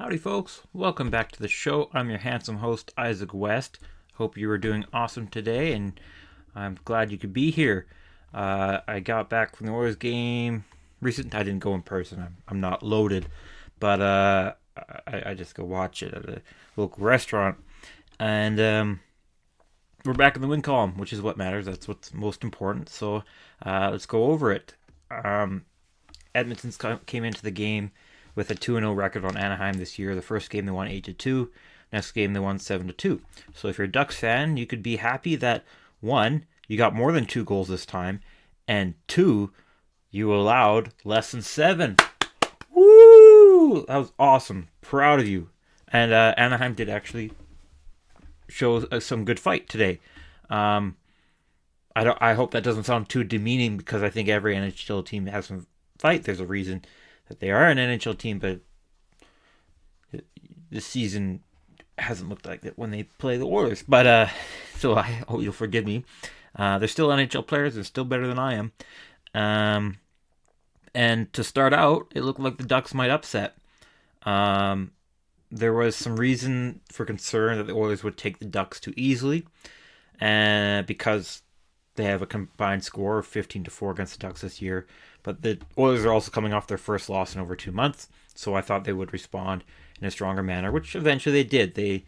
Howdy, folks. Welcome back to the show. I'm your handsome host, Isaac West. Hope you are doing awesome today, and I'm glad you could be here. I got back from the Oilers game recent. I didn't go in person. I'm not loaded, but I just go watch it at a local restaurant, and we're back in the win column, which is what matters. That's what's most important. So let's go over it. Edmonton came into the game with a 2-0 record on Anaheim this year. The first game they won 8-2. Next game they won 7-2. So if you're a Ducks fan, you could be happy that one, you got more than 2 goals this time, and two, you allowed less than 7. Woo! That was awesome. Proud of you. And Anaheim did actually show some good fight today. I hope that doesn't sound too demeaning, because I think every NHL team has some fight. There's a reason that they are an NHL team, but this season hasn't looked like that when they play the Oilers. But so I hope you'll forgive me. They're still NHL players. They're still better than I am. And to start out, it looked like the Ducks might upset. There was some reason for concern that the Oilers would take the Ducks too easily, and because they have a combined score of 15-4 against the Ducks this year. But the Oilers are also coming off their first loss in over 2 months, so I thought they would respond in a stronger manner, which eventually they did. They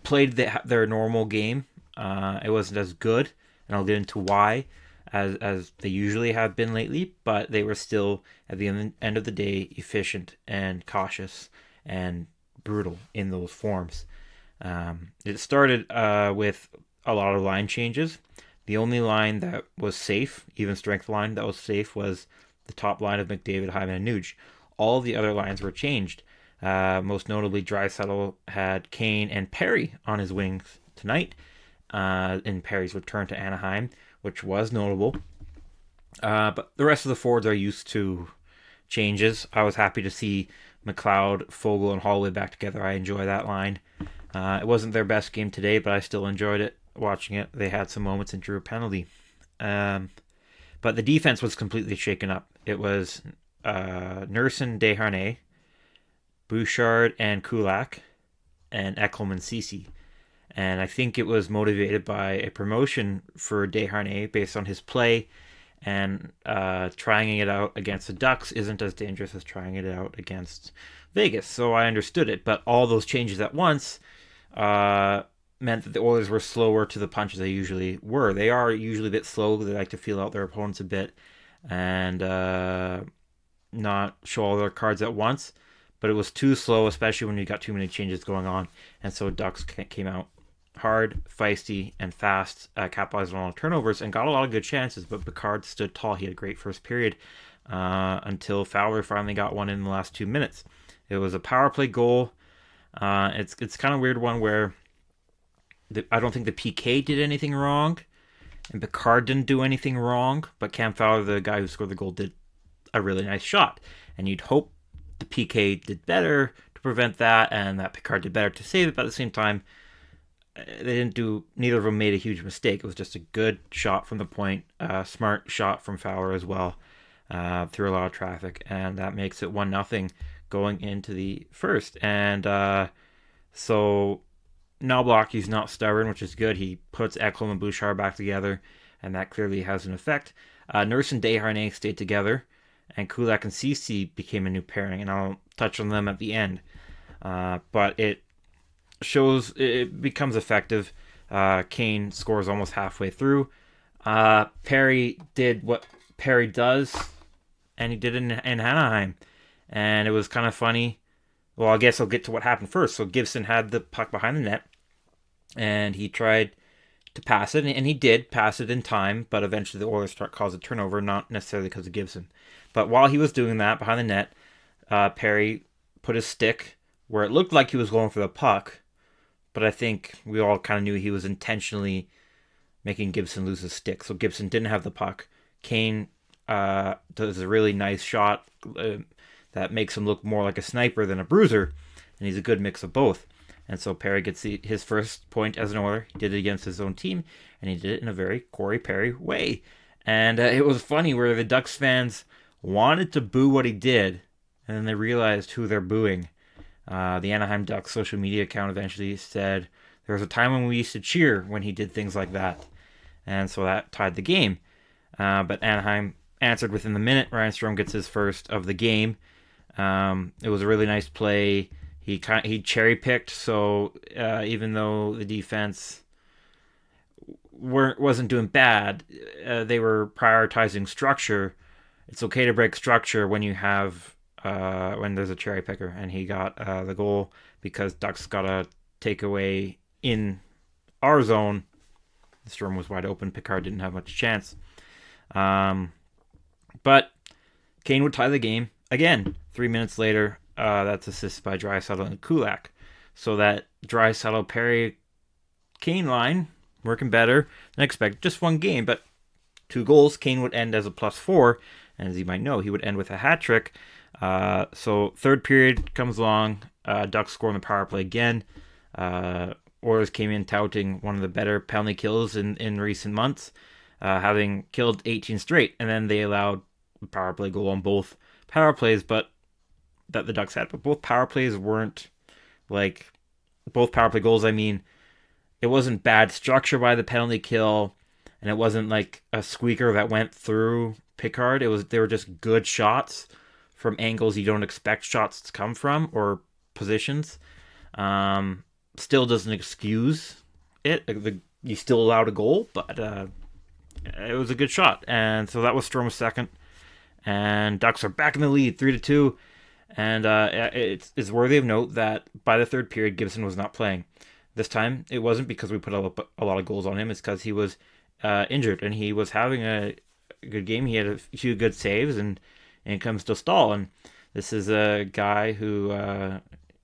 played their normal game. It wasn't as good, and I'll get into why, as they usually have been lately, but they were still, at the end of the day, efficient and cautious and brutal in those forms. It started with a lot of line changes. The only line that was safe, even strength line that was safe, was the top line of McDavid, Hyman, and Nuge. All the other lines were changed. Most notably, Draisaitl had Kane and Perry on his wings tonight in Perry's return to Anaheim, which was notable. But the rest of the forwards are used to changes. I was happy to see McLeod, Fogle, and Holloway back together. I enjoy that line. It wasn't their best game today, but I still enjoyed it. Watching it, they had some moments and drew a penalty. But the defense was completely shaken up. It was Nursen, Desharnais, Bouchard, and Kulak, and Ekholm and Ceci. And I think it was motivated by a promotion for Desharnais based on his play, and trying it out against the Ducks isn't as dangerous as trying it out against Vegas. So I understood it, but all those changes at once meant that the Oilers were slower to the punch as they usually were. They are usually a bit slow. They like to feel out their opponents a bit and not show all their cards at once. But it was too slow, especially when you got too many changes going on. And so Ducks came out hard, feisty, and fast, capitalized on all the turnovers, and got a lot of good chances. But Picard stood tall. He had a great first period until Fowler finally got one in the last 2 minutes. It was a power play goal. It's kind of a weird one where I don't think the PK did anything wrong, and Picard didn't do anything wrong, but Cam Fowler, the guy who scored the goal, did a really nice shot. And you'd hope the PK did better to prevent that, and that Picard did better to save it, but at the same time, neither of them made a huge mistake. It was just a good shot from the point, smart shot from Fowler as well, through a lot of traffic, and that makes it 1-0 going into the first. And so Knobloch, he's not stubborn, which is good. He puts Ekholm and Bouchard back together, and that clearly has an effect. Nurse and Desharnais stayed together, and Kulak and Ceci became a new pairing, and I'll touch on them at the end. But it becomes effective. Kane scores almost halfway through. Perry did what Perry does, and he did it in Anaheim. And it was kind of funny. Well, I guess I'll get to what happened first. So Gibson had the puck behind the net, and he tried to pass it, and he did pass it in time, but eventually the Oilers caused a turnover, not necessarily because of Gibson. But while he was doing that behind the net, Perry put his stick where it looked like he was going for the puck, but I think we all kind of knew he was intentionally making Gibson lose his stick. So Gibson didn't have the puck. Kane does a really nice shot that makes him look more like a sniper than a bruiser, and he's a good mix of both. And so Perry gets his first point as an Oiler. He did it against his own team, and he did it in a very Corey Perry way. And it was funny where the Ducks fans wanted to boo what he did, and then they realized who they're booing. The Anaheim Ducks social media account eventually said there was a time when we used to cheer when he did things like that, and so that tied the game. But Anaheim answered within the minute. Ryan Strome gets his first of the game. It was a really nice play. He cherry picked, so even though the defense wasn't doing bad, they were prioritizing structure. It's okay to break structure when you have when there's a cherry picker, and he got the goal because Ducks got a takeaway in our zone. The Storm was wide open. Picard didn't have much chance. But Kane would tie the game again. 3 minutes later, that's assist by Draisaitl and Kulak. So that Draisaitl Perry Kane line working better than expected. Just one game, but 2 goals. Kane would end as a +4, and as you might know, he would end with a hat trick. So third period comes along. Ducks score on the power play again. Oilers came in touting one of the better penalty kills in recent months, having killed 18 straight, and then they allowed a power play goal on both power plays, but that the Ducks had. But both power plays weren't like both power play goals. I mean, it wasn't bad structure by the penalty kill, and it wasn't like a squeaker that went through Picard. They were just good shots from angles you don't expect shots to come from or positions. Still doesn't excuse it. You still allowed a goal, but it was a good shot, and so that was Strome's second. And Ducks are back in the lead, 3-2. And it's worthy of note that by the third period, Gibson was not playing. This time, it wasn't because we put a lot of goals on him. It's because he was injured, and he was having a good game. He had a few good saves, and comes to Stahl. And this is a guy who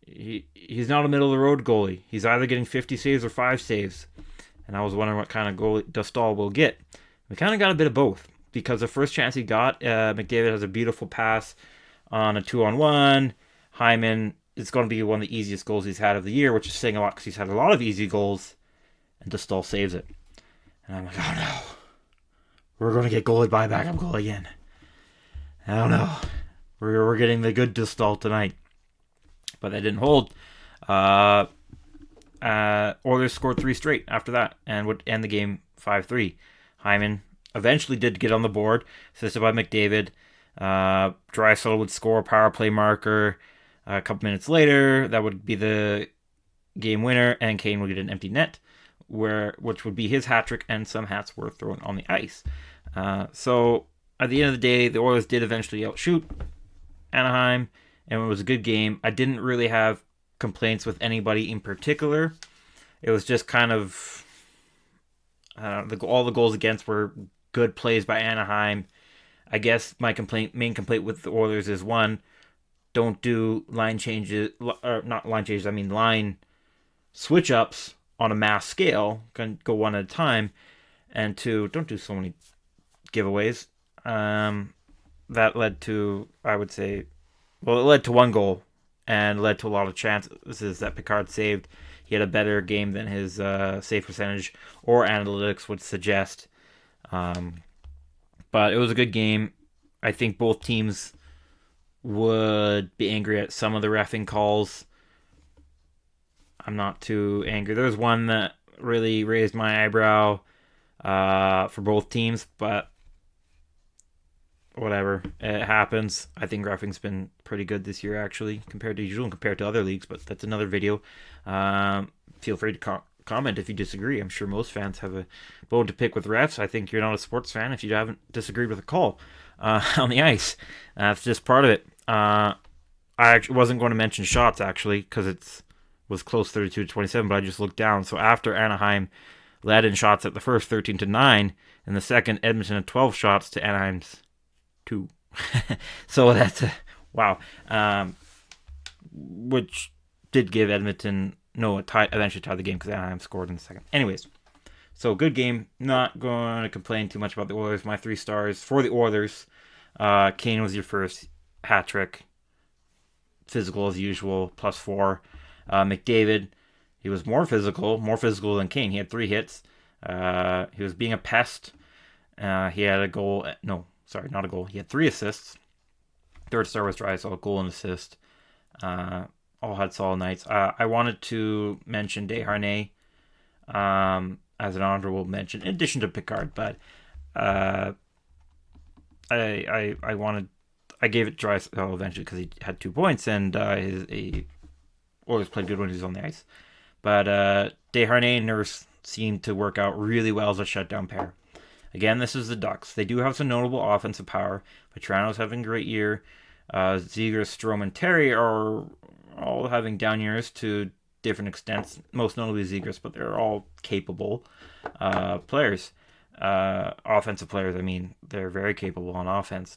he's not a middle-of-the-road goalie. He's either getting 50 saves or 5 saves. And I was wondering what kind of goalie Stahl will get. We kind of got a bit of both, because the first chance he got, McDavid has a beautiful pass on a 2-on-1. Hyman is going to be one of the easiest goals he's had of the year, which is saying a lot because he's had a lot of easy goals, and Stahl saves it. And I'm like, oh no, we're going to get goalie by backup goal again. I don't know. We're getting the good Stahl tonight, but that didn't hold. Oilers scored 3 straight after that and would end the game 5-3. Hyman eventually did get on the board, assisted by McDavid. Draisaitl would score a power play marker a couple minutes later. That would be the game winner, and Kane would get an empty net, which would be his hat trick, and some hats were thrown on the ice. So at the end of the day, the Oilers did eventually outshoot Anaheim, and it was a good game. I didn't really have complaints with anybody in particular. It was just kind of all the goals against were good plays by Anaheim. I guess my main complaint with the Oilers is, one, don't do line changes, or not line changes, I mean line switch ups on a mass scale. Can go one at a time. And 2, don't do so many giveaways. That led to, I would say, it led to 1 goal and led to a lot of chances that Picard saved. He had a better game than his save percentage or analytics would suggest. But it was a good game. I think both teams would be angry at some of the reffing calls. I'm not too angry. There was one that really raised my eyebrow for both teams, but whatever. It happens. I think reffing's been pretty good this year, actually, compared to usual and compared to other leagues, but that's another video. Feel free to comment if you disagree. I'm sure most fans have a bone to pick with refs. I think you're not a sports fan if you haven't disagreed with a call on the ice. That's just part of it. I actually wasn't going to mention shots, actually, because it was close 32-27, but I just looked down. So after Anaheim led in shots at the first 13-9, in the second, Edmonton had 12 shots to Anaheim's 2. So that's wow. Which did give Edmonton eventually tied the game because Anaheim scored in the second. Anyways, so good game. Not going to complain too much about the Oilers. My 3 stars for the Oilers. Kane was your first hat trick. Physical as usual, +4. McDavid, he was more physical than Kane. He had 3 hits. He was being a pest. He had a goal. No, sorry, not a goal. He had 3 assists. Third star was Draisaitl, goal and assist. All had solid nights. I wanted to mention Desharnais as an honorable mention, in addition to Picard, but I gave it Draisaitl eventually because he had 2 points and he always played good when he was on the ice. But Desharnais and Nurse seemed to work out really well as a shutdown pair. Again, this is the Ducks. They do have some notable offensive power, but Toronto's having a great year. Zegras, Strome, and Terry are all having down years to different extents, most notably Zegras, but they're all capable players. Offensive players, I mean, they're very capable on offense.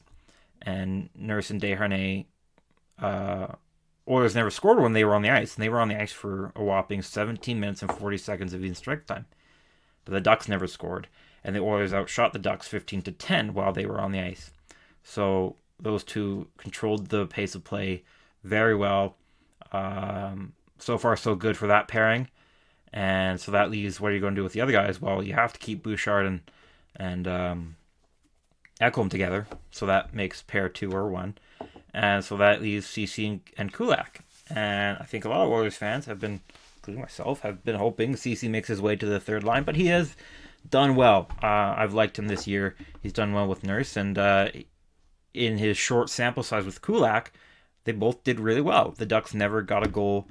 And Nurse and Desharnais, Oilers never scored when they were on the ice, and they were on the ice for a whopping 17 minutes and 40 seconds of even strike time. But the Ducks never scored, and the Oilers outshot the Ducks 15-10 while they were on the ice. So those two controlled the pace of play very well. So far, so good for that pairing. And so that leaves what are you going to do with the other guys? Well, you have to keep Bouchard and Ekholm together. So that makes pair 2 or 1. And so that leaves CC and Kulak. And I think a lot of Oilers fans have been, including myself, have been hoping CC makes his way to the third line. But he has done well. I've liked him this year. He's done well with Nurse. And in his short sample size with Kulak, they both did really well. The Ducks never got a goal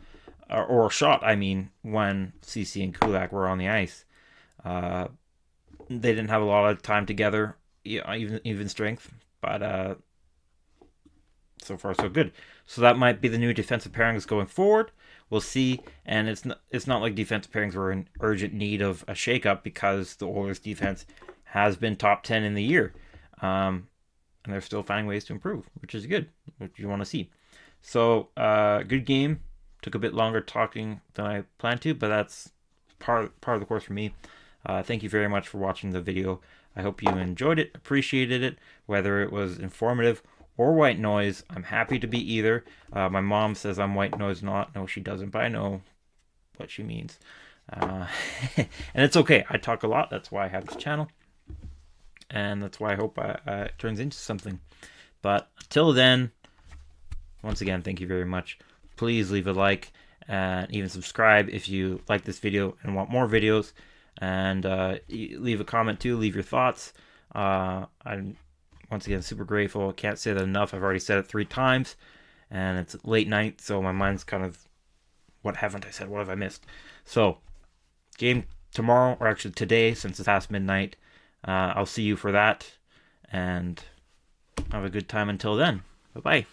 or a shot, I mean, when CC and Kulak were on the ice. They didn't have a lot of time together, even strength, but so far so good. So that might be the new defensive pairings going forward. We'll see. And it's not like defensive pairings were in urgent need of a shakeup because the Oilers defense has been top 10 in the year. And they're still finding ways to improve, which is good, which you want to see. So, good game. Took a bit longer talking than I planned to, but that's part of the course for me. Thank you very much for watching the video. I hope you enjoyed it, appreciated it, whether it was informative or white noise. I'm happy to be either. My mom says I'm white noise not. No, she doesn't, but I know what she means. And it's okay. I talk a lot. That's why I have this channel. And that's why I hope it turns into something. But until then, once again, thank you very much. Please leave a like and even subscribe if you like this video and want more videos. And leave a comment too. Leave your thoughts. I'm once again super grateful. I can't say that enough. I've already said it 3 times. And it's late night, so my mind's kind of, what haven't I said? What have I missed? So, game tomorrow, or actually today, since it's past midnight. I'll see you for that. And have a good time until then. Bye-bye.